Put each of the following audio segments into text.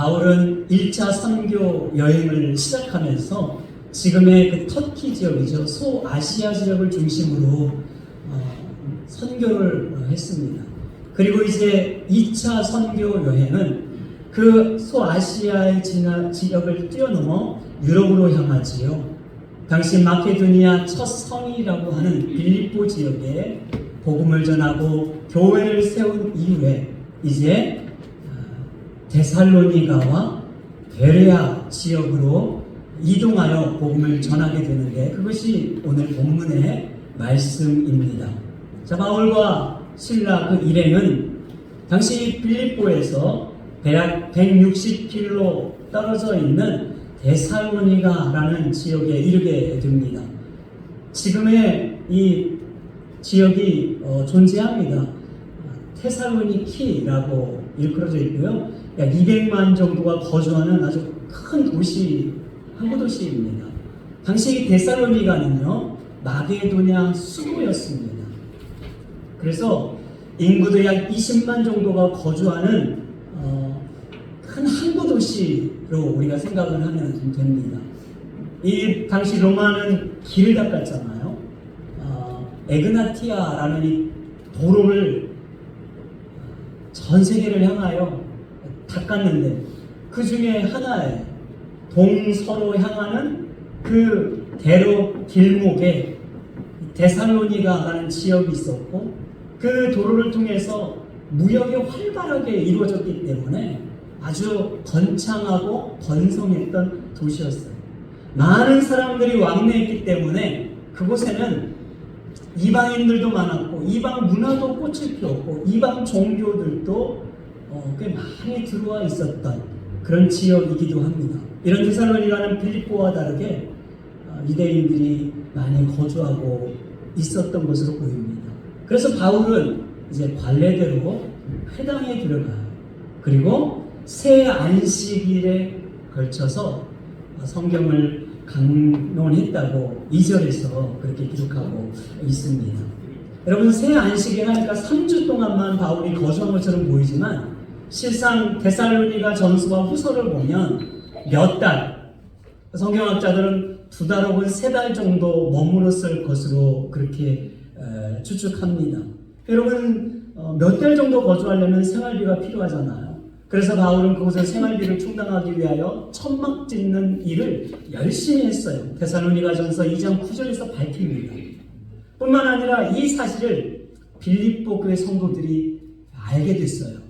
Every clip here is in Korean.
바울은 1차 선교 여행을 시작하면서 지금의 그 터키 지역이죠. 소아시아 지역을 중심으로 선교를 했습니다. 그리고 이제 2차 선교 여행은 그 소아시아의 지역을 뛰어넘어 유럽으로 향하지요. 당시 마케도니아 첫 성이라고 하는 빌립보 지역에 복음을 전하고 교회를 세운 이후에 이제 데살로니가와 베레아 지역으로 이동하여 복음을 전하게 되는데 그것이 오늘 본문의 말씀입니다. 자, 바울과 실라 그 일행은 당시 빌립보에서 대략 160km 떨어져 있는 데살로니가라는 지역에 이르게 됩니다. 지금의 이 지역이 존재합니다. 테살로니키라고 일컬어져 있고요. 약 200만 정도가 거주하는 아주 큰 도시, 항구 도시입니다. 당시 데살로니가는요, 마게도냐 수도였습니다. 그래서 인구도 약 20만 정도가 거주하는 큰 항구 도시로 우리가 생각을 하면 됩니다. 이 당시 로마는 길을 닦았잖아요. 에그나티아라는 이 도로를 전 세계를 향하여 닦았는데 그 중에 하나에 동서로 향하는 그 대로 길목에 데살로니가라는 지역이 있었고 그 도로를 통해서 무역이 활발하게 이루어졌기 때문에 아주 번창하고 번성했던 도시였어요. 많은 사람들이 왕래했기 때문에 그곳에는 이방인들도 많았고 이방 문화도 꽂힐 필요 없고 이방 종교들도 꽤 많이 들어와 있었던 그런 지역이기도 합니다. 이런 데살로니가는 빌립보와 다르게 유대인들이 많이 거주하고 있었던 것으로 보입니다. 그래서 바울은 이제 관례대로 회당에 들어가요. 그리고 새 안식일에 걸쳐서 성경을 강론했다고 2절에서 그렇게 기록하고 있습니다. 여러분, 새 안식일 하니까 3주 동안만 바울이 거주한 것처럼 보이지만 실상 데살로니가 전서와 후서를 보면 몇 달, 성경학자들은 2달 혹은 3달 정도 머물렀을 것으로 그렇게 추측합니다. 여러분, 몇 달 정도 거주하려면 생활비가 필요하잖아요. 그래서 바울은 그곳에 생활비를 충당하기 위하여 천막 짓는 일을 열심히 했어요. 데살로니가전서 2장 9절에서 밝힙니다. 뿐만 아니라 이 사실을 빌립보 교회 성도들이 알게 됐어요.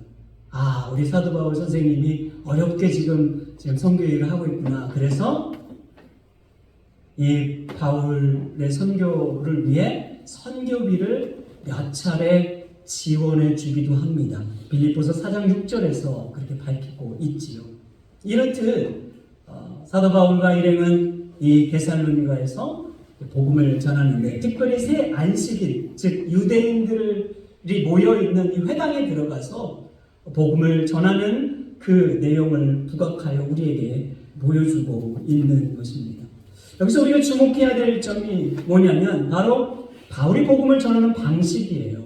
아, 우리 사도 바울 선생님이 어렵게 지금 선교 일을 하고 있구나. 그래서 이 바울의 선교를 위해 선교비를 몇 차례 지원해 주기도 합니다. 빌립보서 4장 6절에서 그렇게 밝히고 있지요. 이렇듯 사도 바울과 일행은 이 데살로니가에서 복음을 전하는데 특별히 새 안식일, 즉 유대인들이 모여있는 이 회당에 들어가서 복음을 전하는 그 내용을 부각하여 우리에게 보여주고 있는 것입니다. 여기서 우리가 주목해야 될 점이 뭐냐면 바로 바울이 복음을 전하는 방식이에요.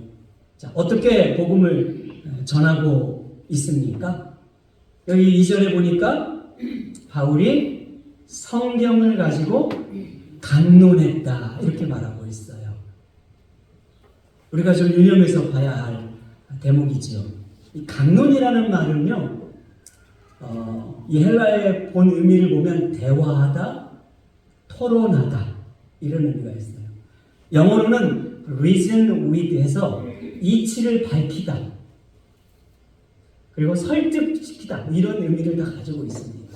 자, 어떻게 복음을 전하고 있습니까? 여기 2절에 보니까 바울이 성경을 가지고 강론했다 이렇게 말하고 있어요. 우리가 좀 유념해서 봐야 할 대목이지요. 이 강론이라는 말은요, 이 헬라의 본 의미를 보면 대화하다, 토론하다 이런 의미가 있어요. 영어로는 reason with 해서 이치를 밝히다 그리고 설득시키다 이런 의미를 다 가지고 있습니다.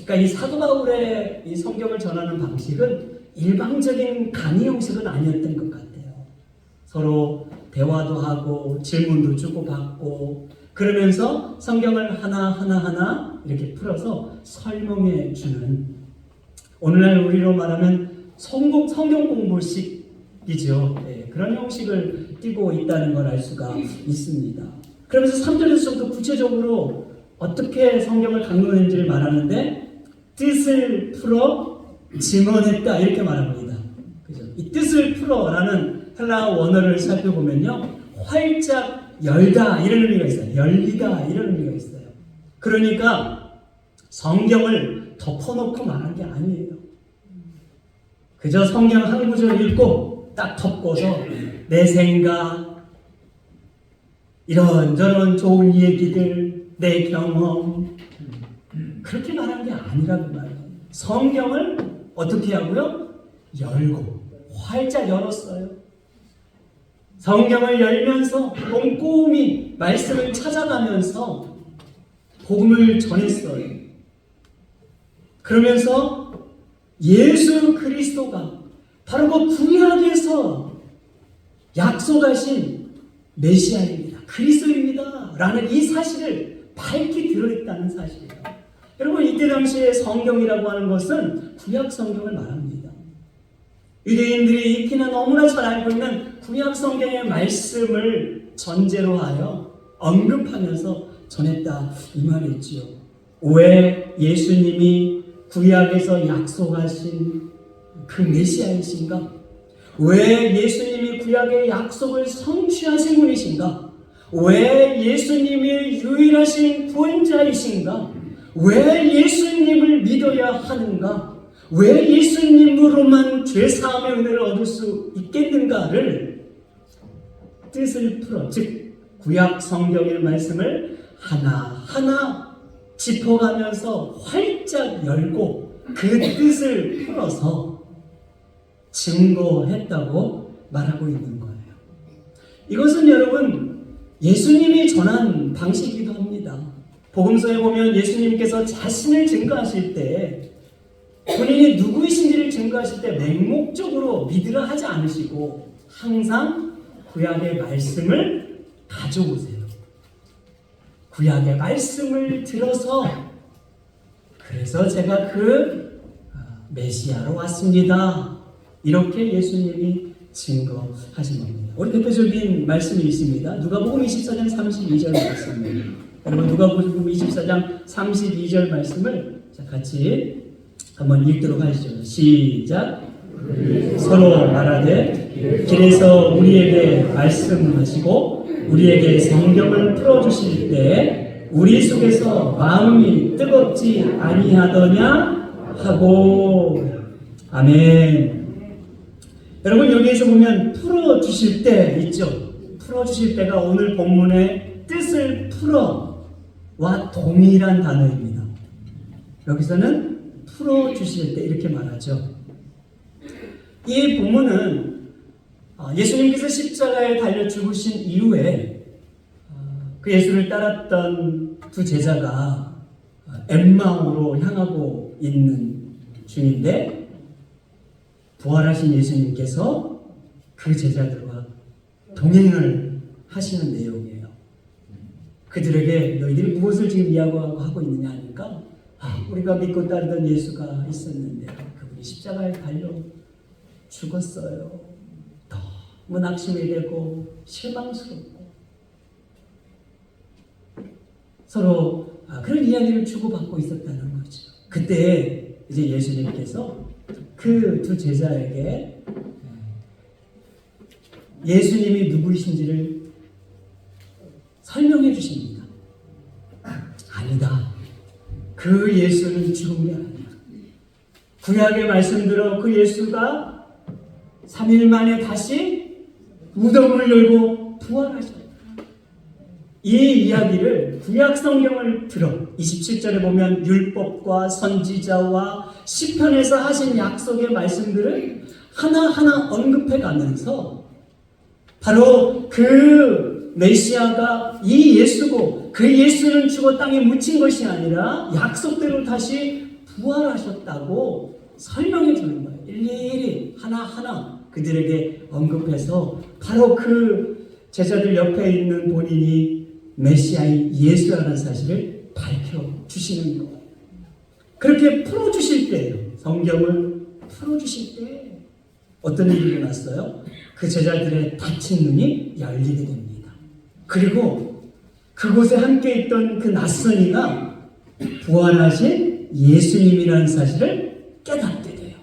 그러니까 이 사도 바울의 이 성경을 전하는 방식은 일방적인 강의 형식은 아니었던 것 같아요. 서로 대화도 하고 질문도 주고받고 그러면서 성경을 하나하나 이렇게 풀어서 설명해 주는, 오늘날 우리로 말하면 성경 공부식이죠. 네, 그런 형식을 띠고 있다는 걸 알 수가 있습니다. 그러면서 3절에서부터 구체적으로 어떻게 성경을 강론했는지를 말하는데 뜻을 풀어 증언했다 이렇게 말합니다. 그죠? 이 뜻을 풀어라는 헬라 원어를 살펴보면요, 활짝 열다 이런 의미가 있어요. 열리다 이런 의미가 있어요. 그러니까 성경을 덮어놓고 말한 게 아니에요. 그저 성경 한 구절 읽고 딱 덮고서 내 생각, 이런저런 좋은 얘기들, 내 경험, 그렇게 말한 게 아니라고 말해요. 성경을 어떻게 하고요? 열고 활짝 열었어요. 성경을 열면서 꼼꼼히 말씀을 찾아가면서 복음을 전했어요. 그러면서 예수 그리스도가 바로 그 구약에서 약속하신 메시아입니다. 그리스도입니다. 라는 이 사실을 밝히 드러냈다는 사실이에요. 여러분, 이때 당시에 성경이라고 하는 것은 구약 성경을 말합니다. 유대인들이 익히나 너무나 잘 알고 있는 구약 성경의 말씀을 전제로 하여 언급하면서 전했다 이 말이지요. 왜 예수님이 구약에서 약속하신 그 메시아이신가? 왜 예수님이 구약의 약속을 성취하신 분이신가? 왜 예수님이 유일하신 구원자이신가? 왜 예수님을 믿어야 하는가? 왜 예수님으로만 죄사함의 은혜를 얻을 수 있겠는가를 뜻을 풀어, 즉 구약 성경의 말씀을 하나하나 짚어가면서 활짝 열고 그 뜻을 풀어서 증거했다고 말하고 있는 거예요. 이것은 여러분 예수님이 전한 방식이기도 합니다. 복음서에 보면 예수님께서 자신을 증거하실 때 본인이 누구이신지를 증거하실 때 맹목적으로 믿으라 하지 않으시고 항상 구약의 말씀을 가져오세요. 구약의 말씀을 들어서 그래서 제가 그 메시아로 왔습니다. 이렇게 예수님이 증거하신 겁니다. 우리 대표적인 말씀이 있습니다. 누가복음 24장 32절 말씀입니다. 여러분 누가복음 24장 32절 말씀을 같이 한번 읽도록 하시죠. 시작. 서로 말하되 길에서 우리에게 말씀하시고 우리에게 성경을 풀어주실 때 우리 속에서 마음이 뜨겁지 아니하더냐 하고. 아멘. 여러분 여기에서 보면 풀어주실 때 있죠. 풀어주실 때가 오늘 본문의 뜻을 풀어와 동일한 단어입니다. 여기서는 풀어주실 때 이렇게 말하죠. 이 본문은 예수님께서 십자가에 달려 죽으신 이후에 그 예수를 따랐던 두 제자가 엠마오로 향하고 있는 중인데 부활하신 예수님께서 그 제자들과 동행을 하시는 내용이에요. 그들에게 너희들이 무엇을 지금 이야기하고 있느냐 하니까 우리가 믿고 따르던 예수가 있었는데 그분이 십자가에 달려 죽었어요. 너무 낙심이 되고 실망스럽고 서로 그런 이야기를 주고받고 있었다는 거죠. 그때 이제 예수님께서 그 두 제자에게 예수님이 누구이신지를 설명해 주십니다. 아니다. 그 예수는 죽은 게 아니야. 구약의 말씀대로 그 예수가 3일 만에 다시 무덤을 열고 부활하셨다. 이 이야기를 구약 성경을 들어 27절에 보면 율법과 선지자와 시편에서 하신 약속의 말씀들을 하나하나 언급해 가면서 바로 그 메시아가 이 예수고 그 예수는 죽어 땅에 묻힌 것이 아니라 약속대로 다시 부활하셨다고 설명해 주는 거예요. 일일이 하나하나 그들에게 언급해서 바로 그 제자들 옆에 있는 본인이 메시아인 예수라는 사실을 밝혀주시는 거예요. 그렇게 풀어주실 때예요. 성경을 풀어주실 때 어떤 일이 일어났어요? 그 제자들의 닫힌 눈이 열리게 됩니다. 그리고 그곳에 함께 있던 그 낯선이가 부활하신 예수님이라는 사실을 깨닫게 돼요.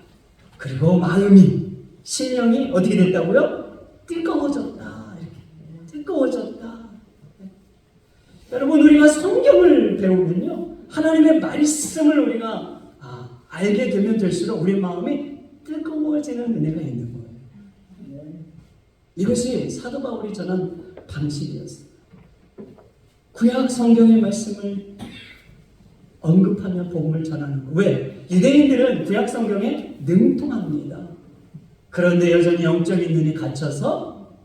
그리고 마음이, 심령이 어떻게 됐다고요? 뜨거워졌다. 이렇게 뜨거워졌다. 여러분 우리가 성경을 배우면요 하나님의 말씀을 우리가 알게 되면 될수록 우리 마음이 뜨거워지는 은혜가 있는 거예요. 이것이 사도 바울이 전한 방식이었어요. 구약 성경의 말씀을 언급하며 복음을 전하는 거. 왜? 유대인들은 구약 성경에 능통합니다. 그런데 여전히 영적인 눈이 갇혀서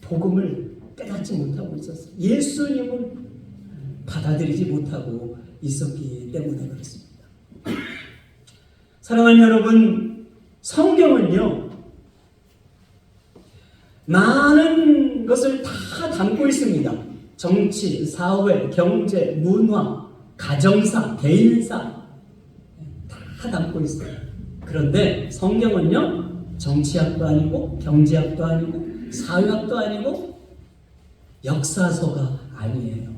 복음을 깨닫지 못하고 있었어요. 예수님을 받아들이지 못하고 있었기 때문에 그렇습니다. 사랑하는 여러분, 성경은요, 많은 것을 다 담고 있습니다. 정치, 사회, 경제, 문화, 가정사, 개인사 다 담고 있어요. 그런데 성경은요, 정치학도 아니고 경제학도 아니고 사회학도 아니고 역사서가 아니에요.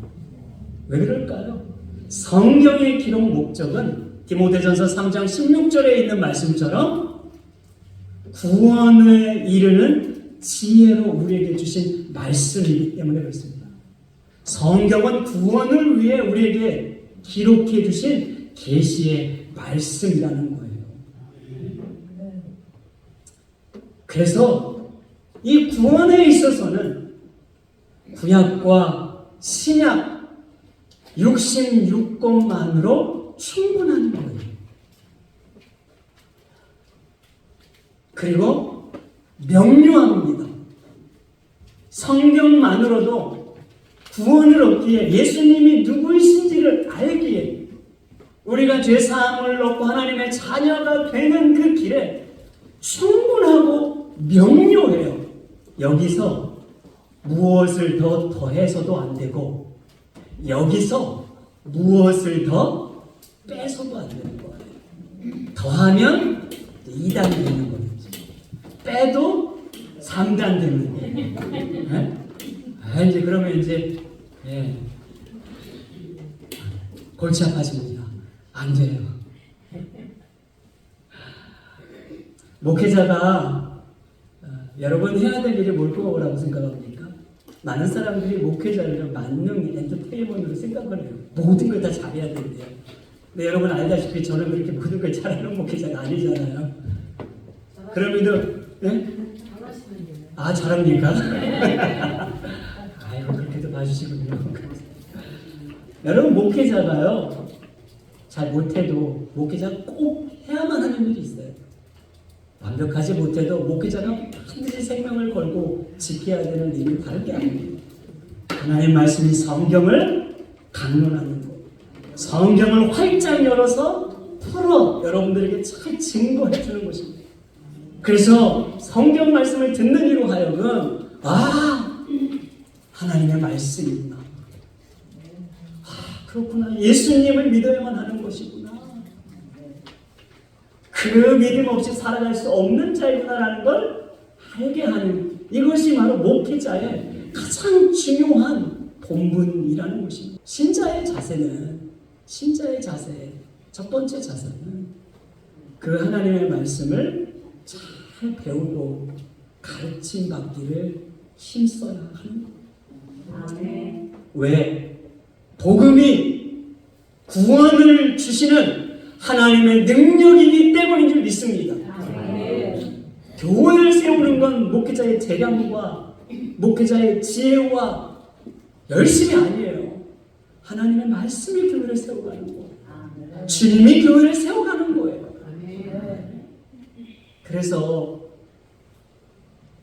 왜 그럴까요? 성경의 기록 목적은 디모데전서 3장 16절에 있는 말씀처럼 구원에 이르는 지혜로 우리에게 주신 말씀이기 때문에 그렇습니다. 성경은 구원을 위해 우리에게 기록해 주신 계시의 말씀이라는 거예요. 그래서 이 구원에 있어서는 구약과 신약 66권만으로 충분한 거예요. 그리고 명료합니다. 성경만으로도 구원을 얻기에, 예수님이 누구이신지를 알기에, 우리가 죄사함을 얻고 하나님의 자녀가 되는 그 길에 충분하고 명료해요. 여기서 무엇을 더 더해서도 안 되고, 여기서 무엇을 더 빼서도 안 되는 거예요. 더하면 2단 되는 거예요. 빼도 3단 되는 거예요. 네? 이제 그러면 이제 골치 아파집니다. 안 돼요. 목회자가 여러분 해야 될 일이 뭘 거라고 생각합니까? 많은 사람들이 목회자를 만능 엔터테인먼트로 생각을 해요. 모든 걸 다 잘해야 된대요. 근데 여러분 알다시피 저는 그렇게 모든 걸 잘하는 목회자가 아니잖아요. 그럼에도 잘합니까? 아이고, 그렇게도 봐주시군요. 여러분, 목회자가요, 잘 못해도 목회자가 꼭 해야만 하는 일이 있어요. 완벽하지 못해도 목회자가 반드시 생명을 걸고 지켜야 되는 일이 다른 게 아닙니다. 하나님의 말씀이 성경을 강론하는 것, 성경을 활짝 열어서 풀어 여러분들에게 잘 증거해 주는 것입니다. 그래서 성경 말씀을 듣는 이로 하여금 하나님의 말씀이구나, 그렇구나, 예수님을 믿어야만 하는 것이구나, 그 믿음 없이 살아갈 수 없는 자이구나라는 걸 알게 하는, 이것이 바로 목회자의 가장 중요한 본분이라는 것입니다. 신자의 자세, 첫 번째 자세는 그 하나님의 말씀을 잘 배우고 가르침 받기를 힘써야 하는 거예요. 왜? 복음이 구원을 주시는 하나님의 능력이기 때문인 줄 믿습니다. 교회를 세우는 건 목회자의 재량과 목회자의 지혜와 열심이 아니에요. 하나님의 말씀이 교회를 세워가는 거예요. 주님이 교회를 세워가는 거예요. 그래서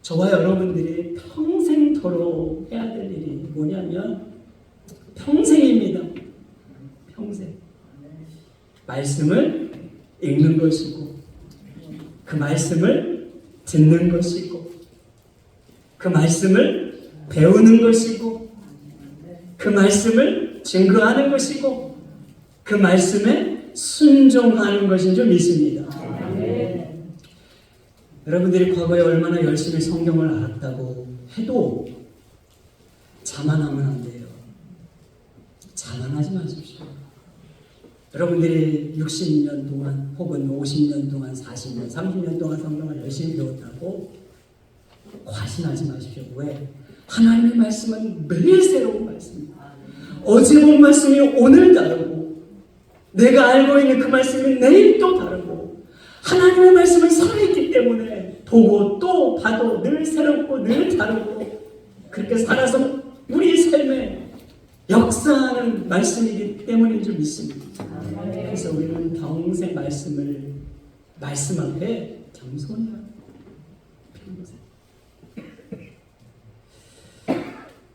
저와 여러분들이 평생토록 해야 될 일이 뭐냐면, 평생입니다. 평생. 말씀을 읽는 것이고, 그 말씀을 듣는 것이고, 그 말씀을 배우는 것이고, 그 말씀을 증거하는 것이고, 그 말씀에 순종하는 것인 줄 믿습니다. 여러분들이 과거에 얼마나 열심히 성경을 알았다고 해도 자만하면 안 돼요. 자만하지 마십시오. 여러분들이 60년 동안 혹은 50년 동안 40년, 30년 동안 성경을 열심히 배웠다고 과신하지 마십시오. 왜? 하나님의 말씀은 매일 새로운 말씀입니다. 어제 본 말씀이 오늘 다르고 내가 알고 있는 그 말씀이 내일 또 다르고 하나님의 말씀은 살아있기 때문에 보고 또 봐도 늘 새롭고 늘 다르고 그렇게 살아서 우리 삶에 역사하는 말씀이기 때문인 줄 믿습니다. 그래서 우리는 평생 말씀 앞에 겸손히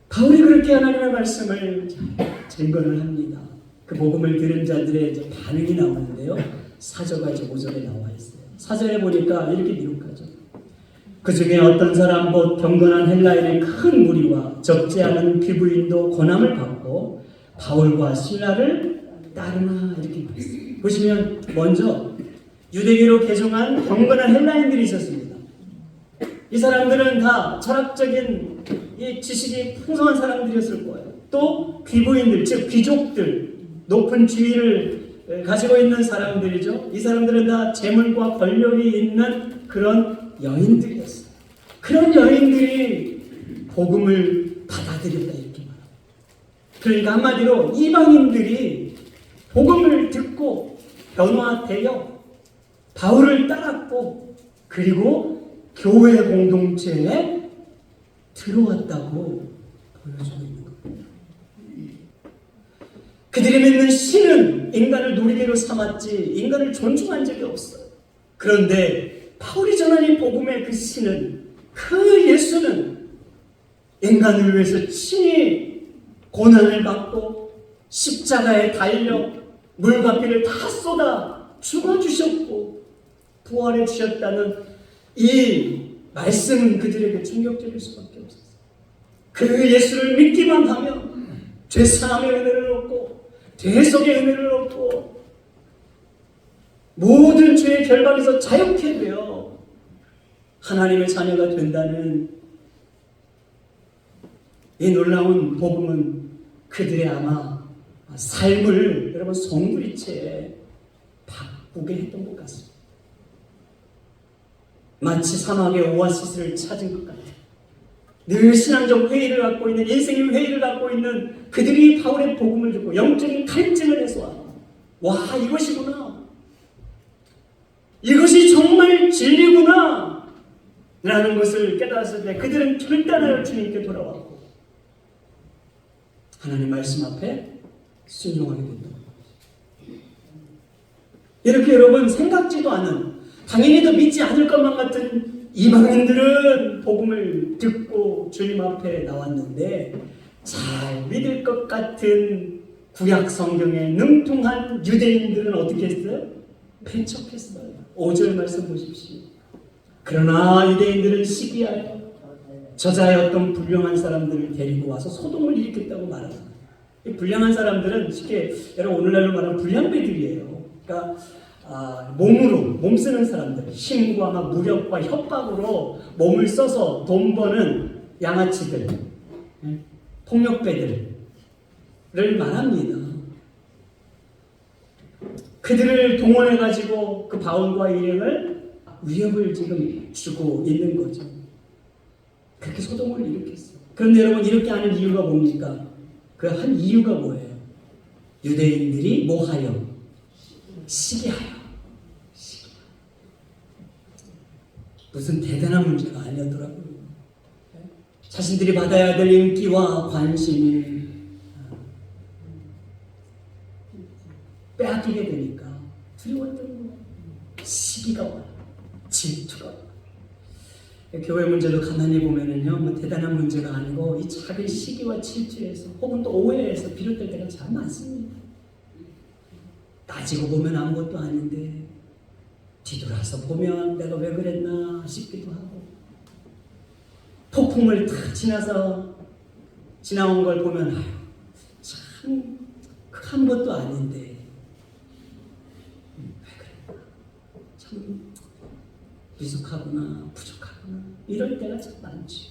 바울이 그렇게 하나님의 말씀을 증거를 합니다. 그 복음을 들은 자들의 이제 반응이 나오는데요. 4절과 5절에 나와 있어요. 4절에 보니까 이렇게 기록하죠. 그 중에 어떤 사람 곧 경건한 헬라인의 큰 무리와 적지 않은 귀부인도 고난을 받고 바울과 신라를 따르나 이렇게 말했어요. 보시면 먼저 유대교로 개종한 경건한 헬라인들이 있었습니다. 이 사람들은 다 철학적인 이 지식이 풍성한 사람들이었을 거예요. 또 귀부인들, 즉 귀족들, 높은 지위를 가지고 있는 사람들이죠. 이 사람들은 다 재물과 권력이 있는 그런 여인들이었어요. 그런 여인들이 복음을 받아들였다 이렇게 말합니다. 그러니까 한마디로 이방인들이 복음을 듣고 변화되어 바울을 따랐고 그리고 교회 공동체에 들어왔다고 보여주고 있는 겁니다. 그들이 믿는 신은 인간을 놀이개로 삼았지 인간을 존중한 적이 없어요. 그런데 바울이 전한 이 복음의 그 신은 그 예수는 인간을 위해서 친히 고난을 받고 십자가에 달려 물과 피를 다 쏟아 죽어주셨고 부활해 주셨다는 이 말씀은 그들에게 충격적일 수밖에 없었어요. 그 예수를 믿기만 하면 죄사함의 은혜를 얻고 대속의 은혜를 얻고 모든 죄의 결박에서 자유케 되어 하나님의 자녀가 된다는 이 놀라운 복음은 그들의 아마 삶을 여러분 송두리째 바꾸게 했던 것 같습니다. 마치 사막의 오아시스를 찾은 것 같아요. 늘 신앙적 회의를 갖고 있는 인생의 회의를 갖고 있는 그들이 바울의 복음을 듣고 영적인 갈증을 해소하고 와 이것이구나 이것이 정말 진리구나 라는 것을 깨달았을 때 그들은 결단하여 주님께 돌아왔고 하나님 말씀 앞에 순종하게 된다. 이렇게 여러분 생각지도 않은 당연히도 믿지 않을 것만 같은 이방인들은 복음을 듣고 주님 앞에 나왔는데 잘 믿을 것 같은 구약 성경에 능통한 유대인들은 어떻게 했어요? 배척했어요. 5절 말씀 보십시오. 그러나 유대인들은 시기하여 저자의 어떤 불량한 사람들을 데리고 와서 소동을 일으켰다고 말합니다. 이 불량한 사람들은 쉽게 여러분 오늘날로 말하면 불량배들이에요. 그러니까 몸 쓰는 사람들, 힘과 막 무력과 협박으로 몸을 써서 돈 버는 양아치들, 폭력배들을 말합니다. 그들을 동원해가지고 그 바울과 일행을 위협을 지금 주고 있는 거죠. 그렇게 소동을 일으켰어요. 그런데 여러분 이렇게 하는 이유가 뭡니까? 그 한 이유가 뭐예요? 유대인들이 뭐하여? 시기하여. 무슨 대단한 문제가 아니었더라고요. 자신들이 받아야 될 인기와 관심이 빼앗기게 되니까 두려웠던 거예요. 시기가 와요. 질투가 와요. 교회 문제도 가만히 보면은요, 뭐 대단한 문제가 아니고 이 작은 시기와 질투에서 혹은 또 오해에서 비롯될 때가 참 많습니다. 따지고 보면 아무것도 아닌데 뒤돌아서 보면 내가 왜 그랬나 싶기도 하고 폭풍을 다 지나온 걸 보면 아유 참 큰 것도 아닌데 왜 그랬나 참 미숙하구나 부족하구나 이럴 때가 참 많지.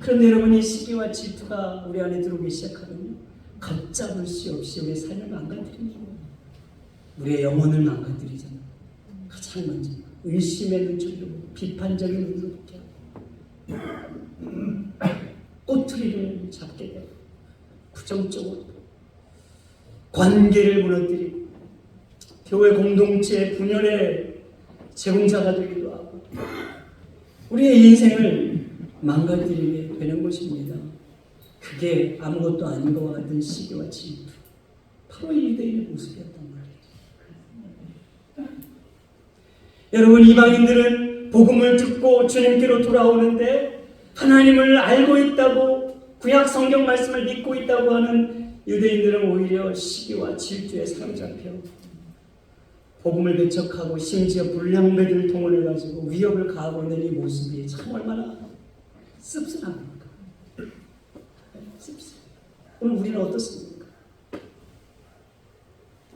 그런데 여러분이 시기와 질투가 우리 안에 들어오기 시작하면요 걷잡을 수 없이 우리의 삶을 망가뜨리는 거예요. 우리의 영혼을 망가뜨리잖아요. 가장 먼저 의심의 눈초리로 비판적인 눈으로 보게 하고 꼬투리를 잡게 되고 가정적으로 관계를 무너뜨리고 교회 공동체의 분열의 제공자가 되기도 하고 우리의 인생을 망가뜨리게 되는 것입니다. 그게 아무것도 아닌 것과 같은 시기와 질투, 바로 이 유대인의 모습이었단 말이죠. 여러분, 이방인들은 복음을 듣고 주님께로 돌아오는데 하나님을 알고 있다고, 구약 성경 말씀을 믿고 있다고 하는 유대인들은 오히려 시기와 질투에 사로잡혀 복음을 배척하고 심지어 불량배들 통혼을 가지고 위협을 가하고 있는 이 모습이 참 얼마나 씁쓸합니까? 씁쓸해요. 오늘 우리는 어떻습니까?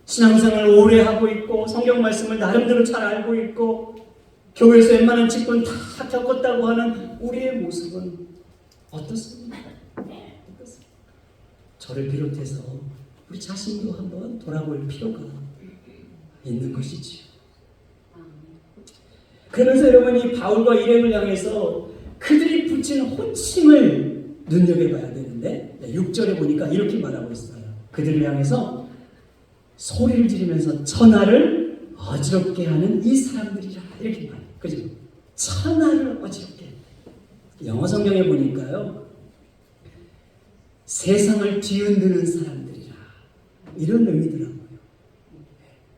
신앙생활을 오래 하고 있고 성경 말씀을 나름대로 잘 알고 있고 교회에서 웬만한 직분 다 겪었다고 하는 우리의 모습은 어떻습니까? 저를 비롯해서 우리 자신도 한번 돌아볼 필요가 있는 것이지요. 그러면서 여러분이 바울과 일행을 향해서 그들이 붙인 호칭을 눈여겨봐야 되는데 6절에 보니까 이렇게 말하고 있어요. 그들을 향해서 소리를 지르면서 천하를 어지럽게 하는 이 사람들이라 이렇게 말해요. 그죠? 천하를 어지럽게. 영어 성경에 보니까요. 세상을 뒤흔드는 사람들이라 이런 의미더라고요.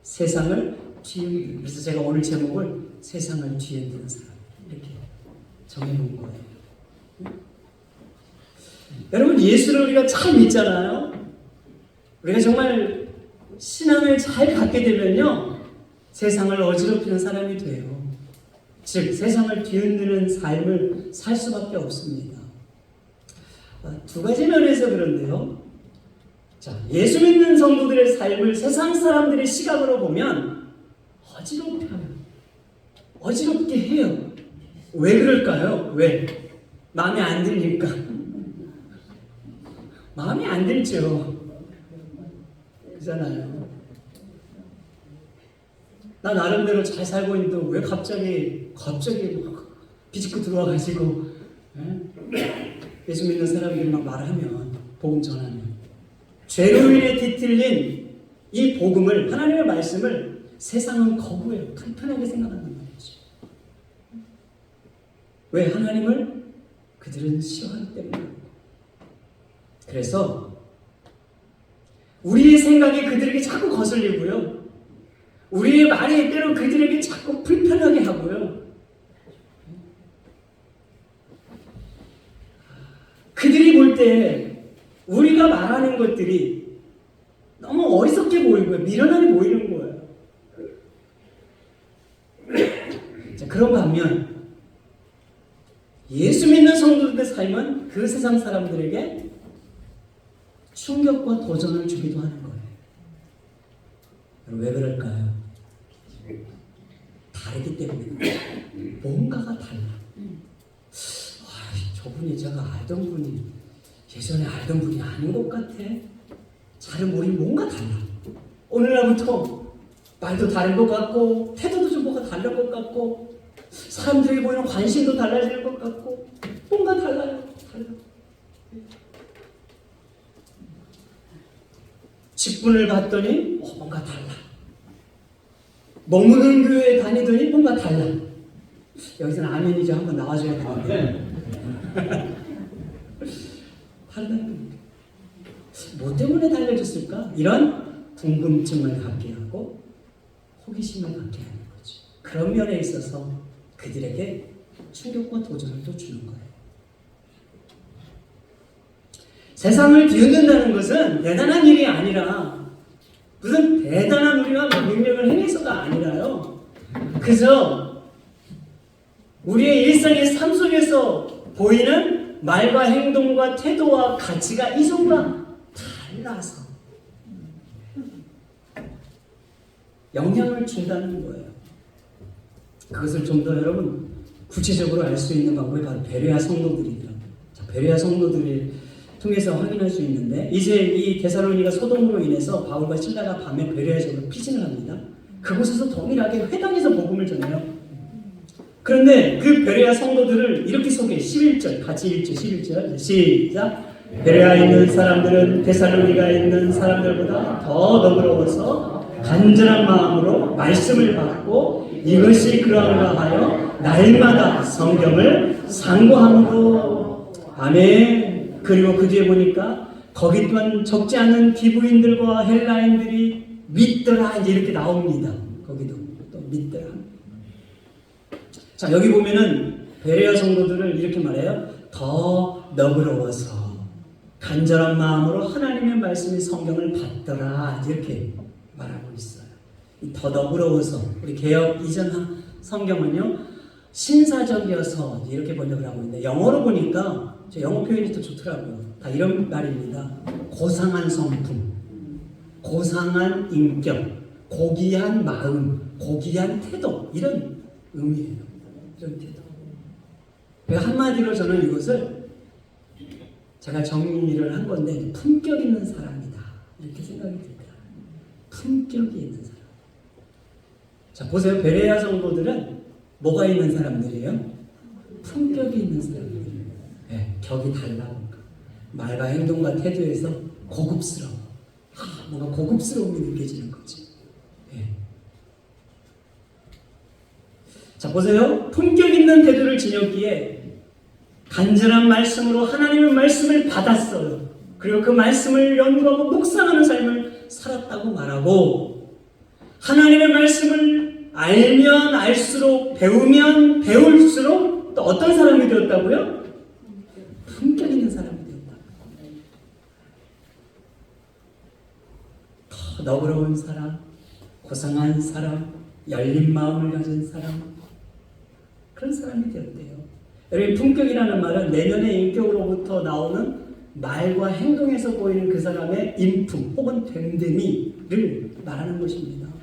세상을 뒤흔드는. 그래서 제가 오늘 제목을 세상을 뒤흔드는 사람 이렇게 정해놓은 거예요. 여러분, 예수를 우리가 잘 믿잖아요. 우리가 정말 신앙을 잘 갖게 되면요 세상을 어지럽히는 사람이 돼요. 즉 세상을 뒤흔드는 삶을 살 수밖에 없습니다. 두 가지 면에서 그런데요. 자, 예수 믿는 성도들의 삶을 세상 사람들의 시각으로 보면 어지럽혀요. 어지럽게 해요. 왜 그럴까요? 왜? 마음에 안 들니까. 마음에 안 들죠. 그잖아요. 나 나름대로 잘 살고 있는데 왜 갑자기 막 비집고 들어와가지고 예수 믿는 사람들이 막 말하면, 복음 전하면 죄로 인해 뒤틀린 이 복음을, 하나님의 말씀을 세상은 거부해요. 불편하게 생각한단 말이죠. 왜? 하나님을 그들은 싫어하기 때문에. 그래서 우리의 생각이 그들에게 자꾸 거슬리고요. 우리의 말이 때로 그들에게 자꾸 불편하게 하고요. 그들이 볼 때 우리가 말하는 것들이 너무 어리석게 보이고요. 미련하게 보이는 거예요. 자, 그런 반면 예수 믿는 성도들의 삶은 그 세상 사람들에게 충격과 도전을 주기도 하는 거예요. 왜 그럴까요? 다르기 때문에. 뭔가가 달라. 저분이 제가 알던 분이 예전에 알던 분이 아닌 것 같아. 잘은 우리 뭔가 달라. 어느 날부터 말도 다른 것 같고 태도도 좀 뭐가 다른 것 같고 사람들에게 보이는 관심도 달라지는 것 같고 뭔가 달라요. 직분을 받더니 뭔가 달라. 머무는 교회에 다니더니 뭔가 달라. 여기서는 아멘이죠. 한번 나와줘야 되는데 달라요. 뭐 때문에 달라졌을까? 이런 궁금증을 갖게 하고 호기심을 갖게 하는 거죠. 그런 면에 있어서 그들에게 충격과 도전을 또 주는 거예요. 세상을 뒤흔든다는 것은 대단한 일이 아니라 무슨 대단한 우리가 능력을 행해서가 아니라요. 그저 우리의 일상의 삶 속에서 보이는 말과 행동과 태도와 가치가 이전과 달라서 영향을 준다는 거예요. 그것을 좀 더 여러분 구체적으로 알 수 있는 방법이 바로 베레아 성도들이더라고요. 베레아 성도들을 통해서 확인할 수 있는데, 이제 이 데살로니가 소돔으로 인해서 바울과 실라가 밤에 베레아 지역으로 피신을 합니다. 그곳에서 동일하게 회당에서 복음을 전해요. 그런데 그 베레아 성도들을 이렇게 소개해. 11절 같이 읽죠. 11절 시작. 베레아에 있는 사람들은 데살로니가에 있는 사람들보다 더 너그러워서 간절한 마음으로 말씀을 받고 이것이 그러한가 하여 날마다 성경을 상고함으로. 아멘. 그리고 그 뒤에 보니까 거기 또한 적지 않은 기부인들과 헬라인들이 믿더라 이제 이렇게 나옵니다. 거기도 또 믿더라. 자, 여기 보면은 베레아 성도들을 이렇게 말해요. 더 너그러워서 간절한 마음으로 하나님의 말씀이 성경을 받더라 이렇게 말하고 있어요. 더 너그러워서 우리 개역 이전 성경은요 신사적이어서 이렇게 번역을 하고 있는데 영어로 보니까 저 영어 표현이 더 좋더라고요. 다 이런 말입니다. 고상한 성품, 고상한 인격, 고귀한 마음, 고귀한 태도 이런 의미예요. 이런 태도. 그러니까 한마디로 저는 이것을 제가 정리를 한 건데 품격 있는 사람이다 이렇게 생각이 듭니다. 품격이 있는 사람. 자 보세요. 베레아 성도들은 뭐가 있는 사람들이에요? 품격이 있는 사람들이에요. 네, 격이 달라. 말과 행동과 태도에서 고급스러워. 뭔가 고급스러움이 느껴지는 거지. 네. 자 보세요. 품격 있는 태도를 지녔기에 간절한 말씀으로 하나님의 말씀을 받았어요. 그리고 그 말씀을 연구하고 묵상하는 삶을 살았다고 말하고 하나님의 말씀을 알면 알수록 배우면 배울수록 또 어떤 사람이 되었다고요? 품격 있는 사람이 되었다. 더 너그러운 사람, 고상한 사람, 열린 마음을 가진 사람 그런 사람이 되었대요. 여러분 품격이라는 말은 내면의 인격으로부터 나오는 말과 행동에서 보이는 그 사람의 인품 혹은 됨됨이를 말하는 것입니다.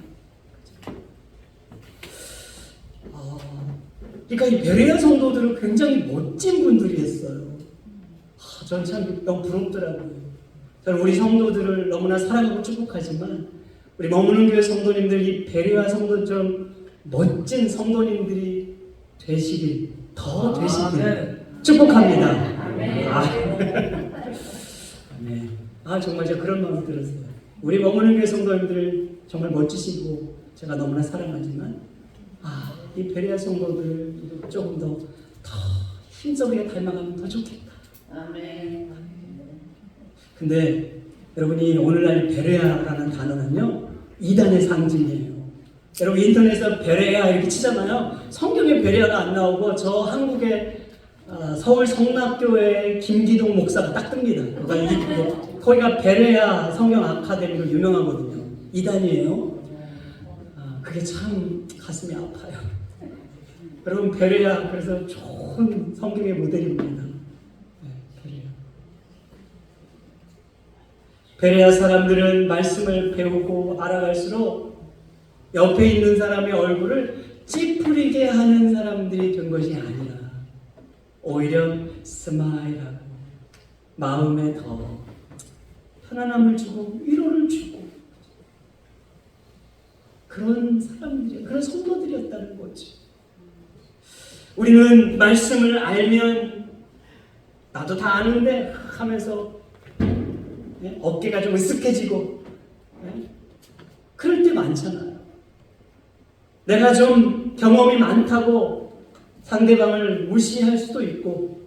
그러니까 이 베레아 성도들은 굉장히 멋진 분들이었어요. 저는 참 너무 부럽더라고요. 저는 우리 성도들을 너무나 사랑하고 축복하지만 우리 머무는 교회 성도님들 이 베레아 성도처럼 멋진 성도님들이 되시길 더 되시길 축복합니다. 네. 정말 제가 그런 마음이 들었어요. 우리 머무는 교회 성도님들 정말 멋지시고 제가 너무나 사랑하지만 이 베레아 성도들을 조금 더 힘쓰게 닮아가면 더 좋겠다. 아멘. 근데 여러분이 오늘날 베레아라는 단어는요 이단의 상징이에요. 여러분 인터넷에서 베레아 이렇게 치잖아요. 성경에 베레아가 안 나오고 저 한국의 서울 성락교회 김기동 목사가 딱 뜹니다. 그러니까 거기가 베레아 성경 아카데미로 유명하거든요. 이단이에요. 그게 참 가슴이 아파요. 여러분 베레아 그래서 좋은 성경의 모델입니다. 베레아 사람들은 말씀을 배우고 알아갈수록 옆에 있는 사람의 얼굴을 찌푸리게 하는 사람들이 된 것이 아니라 오히려 스마일하고 마음에 더 편안함을 주고 위로를 주고 그런 사람들이 그런 성도들이었다는 거지. 우리는 말씀을 알면 나도 다 아는데 하면서 어깨가 좀 으쓱해지고 그럴 때 많잖아요. 내가 좀 경험이 많다고 상대방을 무시할 수도 있고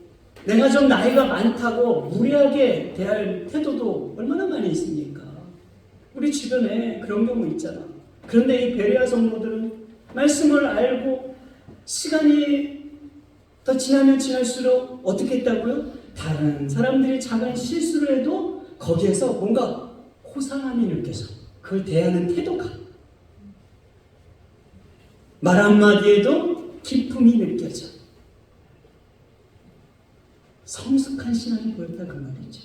내가 좀 나이가 많다고 무리하게 대할 태도도 얼마나 많이 있습니까? 우리 주변에 그런 경우 있잖아. 그런데 이 베레아 성도들은 말씀을 알고 시간이 더 지나면 지날수록 어떻게 했다고요? 다른 사람들이 작은 실수를 해도 거기에서 뭔가 호상함이 느껴져. 그걸 대하는 태도가 말 한마디에도 기쁨이 느껴져. 성숙한 신앙이 보였다 그 말이지.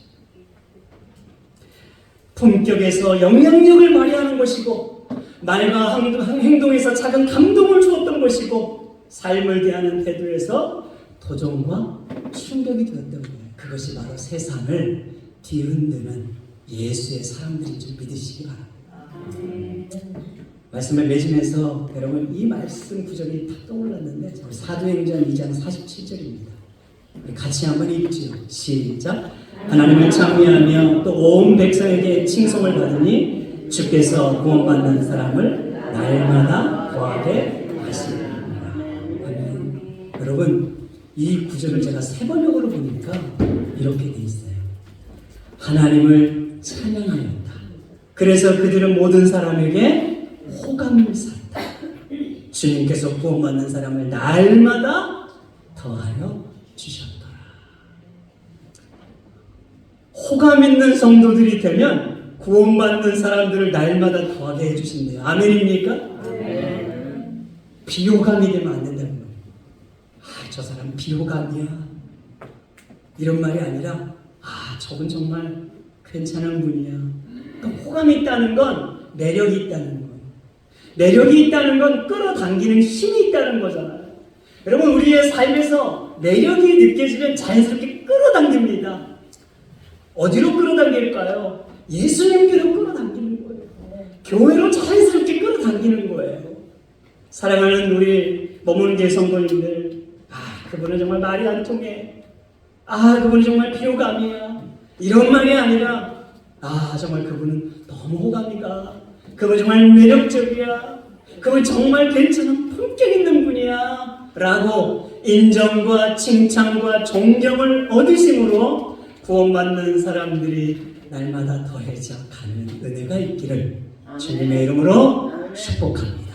품격에서 영향력을 발휘하는 것이고 말과 행동에서 작은 감동을 주었던 것이고 삶을 대하는 태도에서 도전과 충격이 되었던 거예요. 그것이 바로 세상을 뒤흔드는 예수의 사람들인 줄 믿으시기 바랍니다. 말씀을 맺으면서 여러분 이 말씀 구절이 딱 떠올랐는데 사도행전 2장 47절입니다. 우리 같이 한번 읽죠. 시작. 하나님을 찬미하며 또 온 백성에게 칭송을 받으니 주께서 구원받는 사람을 날마다 더하게 하시리라. 아멘. 여러분, 이 구절을 제가 세번역으로 보니까 이렇게 돼 있어요. 하나님을 찬양하였다. 그래서 그들은 모든 사람에게 호감을 샀다. 주님께서 구원받는 사람을 날마다 더하여 주셨더라. 호감 있는 성도들이 되면 구원받는 사람들을 날마다 더하게 해주신대요. 아멘입니까? 아멘. 비호감이 되면 안 된다는 거예요. 저 사람 비호감이야. 이런 말이 아니라 저분 정말 괜찮은 분이야. 그러니까 호감이 있다는 건 매력이 있다는 거예요. 매력이 있다는 건 끌어당기는 힘이 있다는 거잖아요. 여러분, 우리의 삶에서 매력이 느껴지면 자연스럽게 끌어당깁니다. 어디로 끌어당길까요? 예수님께로 끌어당기는 거예요. 교회로 자연스럽게 끌어당기는 거예요. 사랑하는 우리 머문계 성도님들, 그분은 정말 말이 안 통해. 그분은 정말 비호감이야. 이런 말이 아니라 정말 그분은 너무 호감이가. 그분 정말 매력적이야. 그분 정말 괜찮은 품격 있는 분이야. 라고 인정과 칭찬과 존경을 얻으심으로 구원받는 사람들이 날마다 더해져 가는 은혜가 있기를 주님의 이름으로 축복합니다.